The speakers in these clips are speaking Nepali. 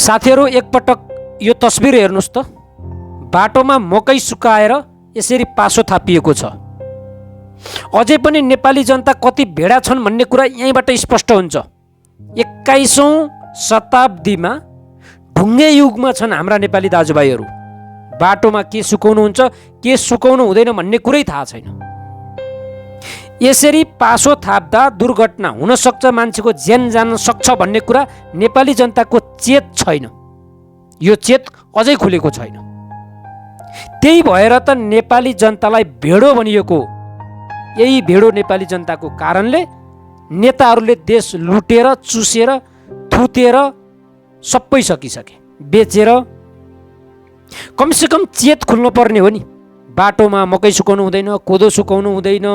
साथीहरू एकपटक यो तस्बिर हेर्नुहोस् त। बाटोमा मकै सुकाएर यसरी पासो थापिएको छ। अझै पनि नेपाली जनता कति भेडा छन् भन्ने कुरा यहीँबाट स्पष्ट हुन्छ। 21औं शताब्दीमा ढुङ्गे युगमा छन् हाम्रा नेपाली दाजुभाइहरू। बाटोमा के सुकाउनुहुन्छ के सुकाउनु हुँदैन भन्ने कुरै थाहा छैन। यसरी पासो थाप्दा दुर्घटना हुन सक्छ, मान्छेको ज्यान जान सक्छ भन्ने कुरा नेपाली जनताको चेत छैन। यो चेत अझै खुलेको छैन। त्यही भएर त नेपाली जनतालाई भेडो भनिएको। यही भेडो नेपाली जनताको कारणले नेताहरूले देश लुटेर चुसेर थुतेर सबै सकिसके, बेचेर। कमसेकम चेत खुल्नु पर्ने हो नि। बाटोमा मकै सुकाउनु हुँदैन, कोदो सुकाउनु हुँदैन,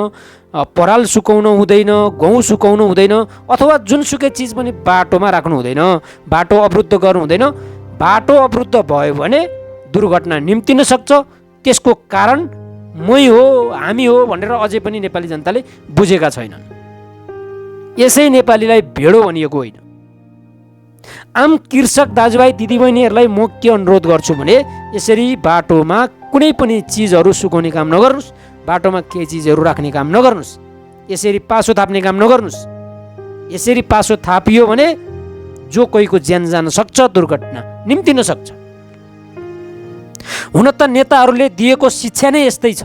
पराल सुकाउनु हुँदैन, गहुँ सुकाउनु हुँदैन, अथवा जुनसुकै चिज पनि बाटोमा राख्नु हुँदैन, बाटो अवरुद्ध गर्नु हुँदैन। बाटो अवरुद्ध भयो भने दुर्घटना निम्तिन सक्छ। त्यसको कारण मै हो, हामी हो भनेर अझै पनि नेपाली जनताले बुझेका छैनन्। यसै नेपालीलाई भेडो भनिएको होइन। आम कृषक दाजुभाइ दिदीबहिनीहरूलाई म के अनुरोध गर्छु भने यसरी बाटोमा कुनै पनि चिजहरू सुकाउने काम नगर्नुहोस्, बाटोमा केही चिजहरू राख्ने काम नगर्नुहोस्, यसरी पासो थाप्ने काम नगर्नुहोस्। यसरी पासो थापियो भने जो कोहीको ज्यान जान सक्छ, दुर्घटना निम्तिन सक्छ। हुन त नेताहरूले दिएको शिक्षा नै यस्तै छ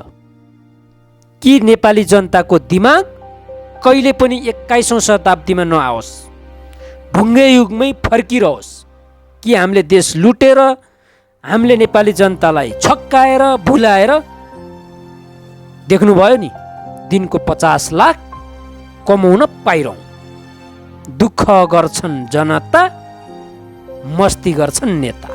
कि नेपाली जनताको दिमाग कहिले पनि 21औं शताब्दीमा नआओस्, ढुङ्गे युगमै फर्किरहोस्। कि हामीले देश लुटेर हामीले नेपाली जनतालाई छक्काएर भुलाएर, देख्नुभयो नि, दिनको 50 लाख कमाउन पाइरहँ। दुःख गर्छन् जनता, मस्ती गर्छन् नेता।